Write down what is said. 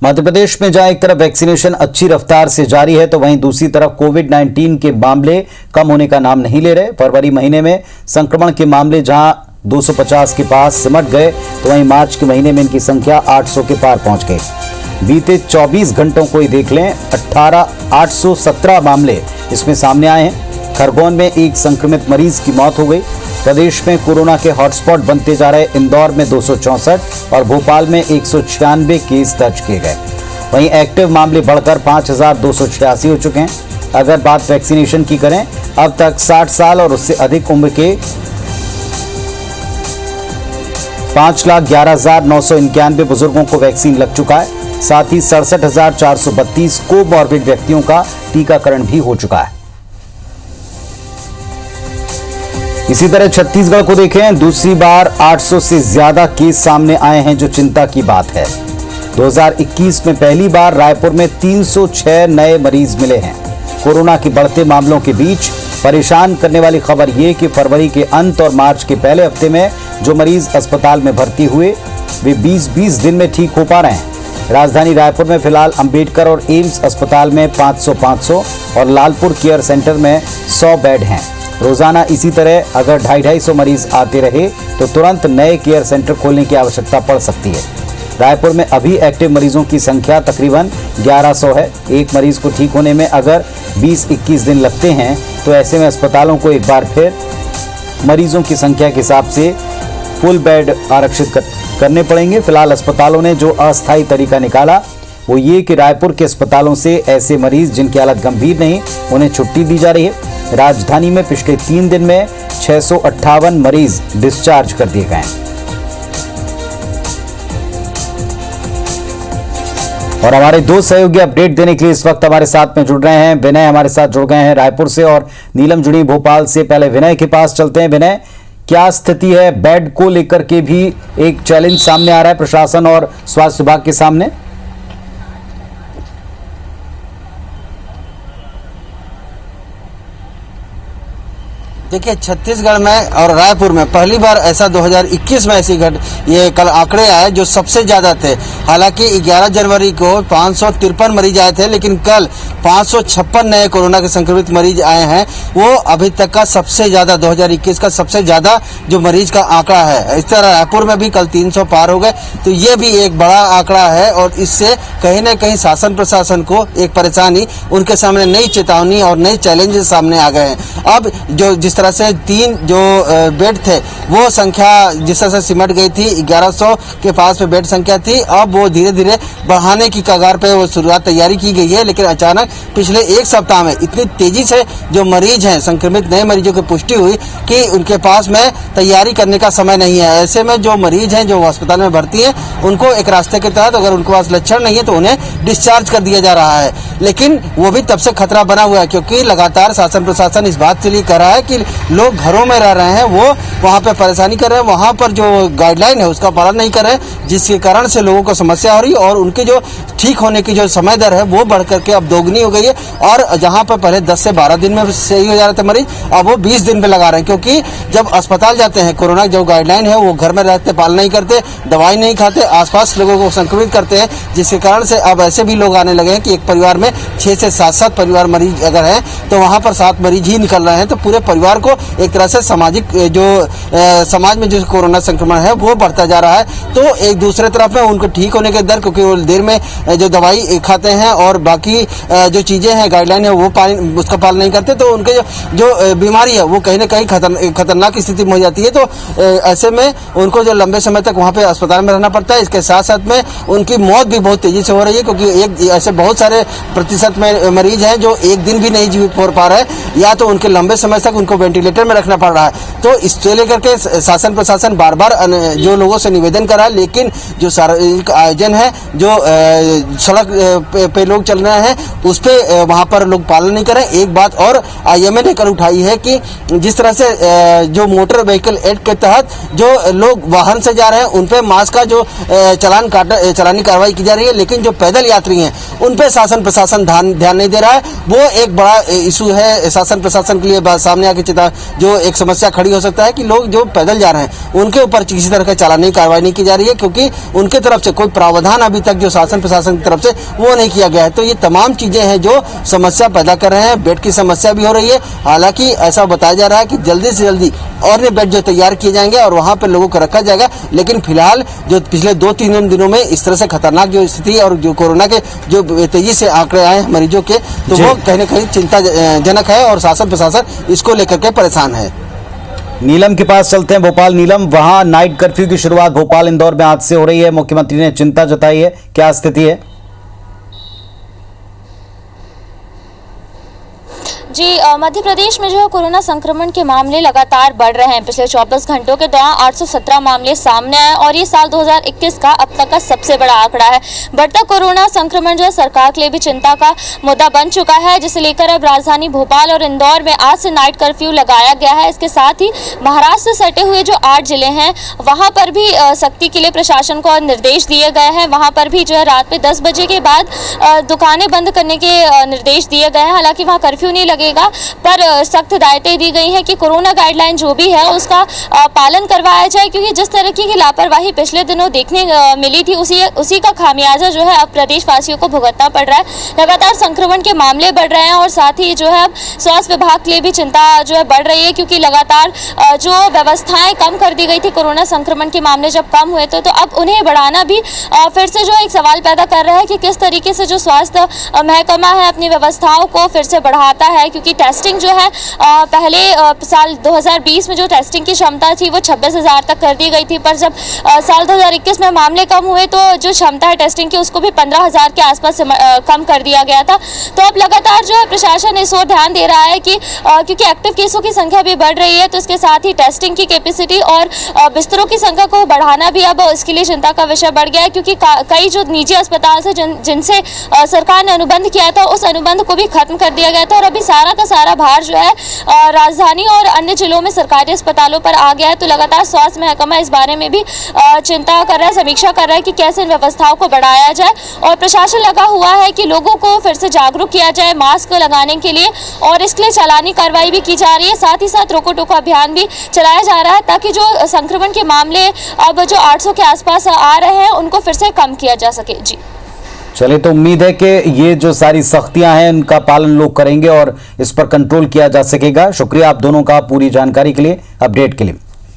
मध्य प्रदेश में जहां एक तरफ वैक्सीनेशन अच्छी रफ्तार से जारी है तो वहीं दूसरी तरफ कोविड-19 के मामले कम होने का नाम नहीं ले रहे। फरवरी महीने में संक्रमण के मामले जहां 250 के पास सिमट गए तो वहीं मार्च के महीने में इनकी संख्या 800 के पार पहुंच गई। बीते 24 घंटों को ही देख लें, 817 मामले इसमें सामने आए हैं। खरगोन में एक संक्रमित मरीज की मौत हो गई। प्रदेश में कोरोना के हॉटस्पॉट बनते जा रहे इंदौर में 264 और भोपाल में 196 केस दर्ज किए गए। वहीं एक्टिव मामले बढ़कर 5286 हो चुके हैं। अगर बात वैक्सीनेशन की करें, अब तक 60 साल और उससे अधिक उम्र के 5,11,991 बुजुर्गों को वैक्सीन लग चुका है। साथ ही 67,432 कोमॉर्बिड व्यक्तियों का टीकाकरण भी हो चुका है। इसी तरह छत्तीसगढ़ को देखें, दूसरी बार 800 से ज्यादा केस सामने आए हैं, जो चिंता की बात है। 2021 में पहली बार रायपुर में 306 नए मरीज मिले हैं। कोरोना के बढ़ते मामलों के बीच परेशान करने वाली खबर यह कि फरवरी के अंत और मार्च के पहले हफ्ते में जो मरीज अस्पताल में भर्ती हुए वे 20-20 दिन में ठीक हो पा रहे हैं। राजधानी रायपुर में फिलहाल अंबेडकर और एम्स अस्पताल में 500 और लालपुर केयर सेंटर में 100 बेड हैं। रोजाना इसी तरह अगर 250 मरीज आते रहे तो तुरंत नए केयर सेंटर खोलने की आवश्यकता पड़ सकती है। रायपुर में अभी एक्टिव मरीजों की संख्या तकरीबन 1100 है। एक मरीज को ठीक होने में अगर 20-21 दिन लगते हैं तो ऐसे में अस्पतालों को एक बार फिर मरीजों की संख्या के हिसाब से फुल बेड आरक्षित करने पड़ेंगे। फिलहाल अस्पतालों ने जो अस्थायी तरीका निकाला वो ये कि रायपुर के अस्पतालों से ऐसे मरीज जिनकी हालत गंभीर नहीं, उन्हें छुट्टी दी जा रही है। राजधानी में पिछले 3 दिन में 658 मरीज डिस्चार्ज कर दिए गए हैं। और हमारे दो सहयोगी अपडेट देने के लिए इस वक्त हमारे साथ में जुड़ रहे हैं। विनय हमारे साथ जुड़ गए हैं रायपुर से और नीलम जुड़ी भोपाल से। पहले विनय के पास चलते हैं। विनय, क्या स्थिति है? बेड को लेकर के भी एक चैलेंज सामने आ रहा है प्रशासन और स्वास्थ्य विभाग के सामने। देखिए, छत्तीसगढ़ में और रायपुर में पहली बार ऐसा 2021 में ऐसी ये कल आंकड़े आए जो सबसे ज़्यादा थे। हालांकि 11 जनवरी को 553 मरीज आए थे, लेकिन कल 556 नए कोरोना के संक्रमित मरीज आए हैं। वो अभी तक का सबसे ज़्यादा 2021 का सबसे ज़्यादा जो मरीज का आंकड़ा है। इस तरह रायपुर में भी कल 300 पार हो गए, तो ये भी एक बड़ा आंकड़ा है और इससे कहीं ना कहीं शासन प्रशासन को एक परेशानी, उनके सामने नई चेतावनी और नए चैलेंजेस सामने आ गए हैं। अब जिस तरह से 3 जो बेड थे वो संख्या जिस तरह से सिमट गई थी, 1100 के पास में बेड संख्या थी, अब वो धीरे धीरे बढ़ाने की कगार पे वो शुरुआत तैयारी की गई है। लेकिन अचानक पिछले एक सप्ताह में इतनी तेजी से जो मरीज हैं, संक्रमित नए मरीजों की पुष्टि हुई कि उनके पास में तैयारी करने का समय नहीं है। ऐसे में जो मरीज हैं जो अस्पताल में भर्ती हैं, उनको एक रास्ते के तहत अगर उनके पास लक्षण नहीं है तो उन्हें डिस्चार्ज कर दिया जा रहा है। लेकिन वो भी तब से खतरा बना हुआ है क्योंकि लगातार शासन प्रशासन इस बात के लिए कह रहा है कि लोग घरों में रह रहे हैं, वो वहाँ पे परेशानी कर रहे हैं, वहाँ पर जो गाइडलाइन है उसका पालन नहीं कर रहे हैं, जिसके कारण से लोगों को समस्या हो रही है और उनके जो ठीक होने की जो समय दर है वो बढ़ करके अब दोगुनी हो गई है। और जहाँ पर पहले 10 से 12 दिन में सही हो जा रहे थे मरीज, अब वो 20 दिन पे लगा रहे हैं क्योंकि जब अस्पताल जाते हैं, कोरोना जो गाइडलाइन है वो घर में रहते पालन नहीं करते, दवाई नहीं खाते, आसपास लोगों को संक्रमित करते हैं, जिसके कारण से अब ऐसे भी लोग आने लगे हैं कि एक परिवार में 6 से 7 परिवार मरीज अगर है तो वहाँ पर 7 मरीज ही निकल रहे हैं। तो पूरे परिवार को एक तरह से सामाजिक जो समाज में जो कोरोना संक्रमण है वो बढ़ता जा रहा है। तो एक दूसरे तरफ में उनको ठीक होने के दर, क्योंकि वो देर में जो दवाई खाते हैं और बाकी जो चीज़ें हैं गाइडलाइन है वो उसका पालन नहीं करते, तो उनके जो बीमारी है वो कहीं ना कहीं खतरनाक स्थिति में हो जाती है। तो ऐसे में उनको जो लंबे समय तक वहाँ पे अस्पताल में रहना पड़ता है। इसके साथ साथ में उनकी मौत भी बहुत तेजी से हो रही है क्योंकि एक ऐसे बहुत सारे प्रतिशत में मरीज हैं जो एक दिन भी नहीं जीवित हो पा रहे हैं, या तो उनके लंबे समय तक उनको वेंटिलेटर में रखना पड़ रहा है। तो इससे लेकर के शासन प्रशासन बार बार जो लोगों से निवेदन कर रहा है, लेकिन जो सार्वजनिक आयोजन है, जो सड़क पे लोग चल रहे हैं, उस पे वहाँ पर लोग पालन नहीं कर रहे हैं। एक बात और IMA ने कर उठाई है कि जिस तरह से जो मोटर व्हीकल एक्ट के तहत जो लोग वाहन से जा रहे हैं उन पे मास्क का जो चलानी कार्रवाई की जा रही है, लेकिन जो पैदल यात्री हैं उन पे शासन प्रशासन ध्यान नहीं दे रहा है। वो एक बड़ा इशू है शासन प्रशासन के लिए सामने आके जो एक समस्या खड़ी हो सकता है कि लोग जो पैदल जा रहे हैं उनके ऊपर किसी तरह का चालानी कार्रवाई नहीं की जा रही है, क्योंकि उनके तरफ से कोई प्रावधान अभी तक जो शासन प्रशासन की तरफ से वो नहीं किया गया है। तो ये तमाम चीजें हैं जो समस्या पैदा कर रहे हैं। बेड की समस्या भी हो रही है, हालांकि ऐसा बताया जा रहा है कि जल्दी से जल्दी और बेड जो तैयार किए जाएंगे और वहां पर लोगों को रखा जाएगा। लेकिन फिलहाल जो पिछले 2-3 दिनों में इस तरह से खतरनाक जो स्थिति और जो कोरोना के जो तेजी से आंकड़े आए हैं मरीजों के, तो वो कहीं न कहीं चिंताजनक है और शासन प्रशासन इसको लेकर के परेशान है। नीलम के पास चलते हैं। भोपाल नीलम, वहां नाइट कर्फ्यू की शुरुआत भोपाल इंदौर में आज से हो रही है। मुख्यमंत्री ने चिंता जताई है, क्या स्थिति है? जी, मध्य प्रदेश में जो है कोरोना संक्रमण के मामले लगातार बढ़ रहे हैं। पिछले 24 घंटों के दौरान 817 मामले सामने आए और ये साल 2021 का अब तक का सबसे बड़ा आंकड़ा है। बढ़ता कोरोना संक्रमण जो है सरकार के लिए भी चिंता का मुद्दा बन चुका है, जिसे लेकर अब राजधानी भोपाल और इंदौर में आज से नाइट कर्फ्यू लगाया गया है। इसके साथ ही महाराष्ट्र से सटे हुए जो 8 जिले हैं वहाँ पर भी सख्ती के लिए प्रशासन को निर्देश दिए गए हैं। वहाँ पर भी जो है रात में 10 बजे के बाद दुकानें बंद करने के निर्देश दिए गए हैं। हालांकि वहाँ कर्फ्यू नहीं लगेगा, पर सख्त हिदायतें दी गई हैं कि कोरोना गाइडलाइन जो भी है उसका पालन करवाया जाए, क्योंकि जिस तरीके की लापरवाही पिछले दिनों देखने मिली थी उसी का खामियाजा जो है अब प्रदेशवासियों को भुगतना पड़ रहा है। लगातार संक्रमण के मामले बढ़ रहे हैं और साथ ही जो है अब स्वास्थ्य विभाग के लिए भी चिंता जो है बढ़ रही है, क्योंकि लगातार जो व्यवस्थाएं कम कर दी गई थी कोरोना संक्रमण के मामले जब कम हुए थे, तो अब उन्हें बढ़ाना भी फिर से जो एक सवाल पैदा कर रहा है कि किस तरीके से जो स्वास्थ्य महकमा है अपनी व्यवस्थाओं को फिर से बढ़ाता है। क्योंकि टेस्टिंग जो है पहले साल 2020 में जो टेस्टिंग की क्षमता थी वो 26,000 तक कर दी गई थी, पर जब साल 2021 में मामले कम हुए तो जो क्षमता है टेस्टिंग की उसको भी 15,000 के आसपास कम कर दिया गया था। तो अब लगातार जो है प्रशासन इस ओर ध्यान दे रहा है कि क्योंकि एक्टिव केसों की संख्या भी बढ़ रही है, तो इसके साथ ही टेस्टिंग की कैपेसिटी और बिस्तरों की संख्या को बढ़ाना भी अब इसके लिए चिंता का विषय बढ़ गया है। क्योंकि कई जो निजी अस्पताल थे जिनसे सरकार ने अनुबंध किया था उस अनुबंध को भी खत्म कर दिया गया था और अभी सारा का सारा भार जो है राजधानी और अन्य जिलों में सरकारी अस्पतालों पर आ गया है। तो लगातार स्वास्थ्य महकमा इस बारे में भी चिंता कर रहा है, समीक्षा कर रहा है कि कैसे इन व्यवस्थाओं को बढ़ाया जाए और प्रशासन लगा हुआ है कि लोगों को फिर से जागरूक किया जाए मास्क लगाने के लिए, और इसके लिए चालानी कार्रवाई भी की जा रही है। साथ ही साथ रोको टोको अभियान भी चलाया जा रहा है ताकि जो संक्रमण के मामले अब जो 800 के आसपास आ रहे हैं उनको फिर से कम किया जा सके। जी चलिए, तो उम्मीद है कि ये जो सारी सख्तियां हैं उनका पालन लोग करेंगे और इस पर कंट्रोल किया जा सकेगा। शुक्रिया आप दोनों का पूरी जानकारी के लिए, अपडेट के लिए।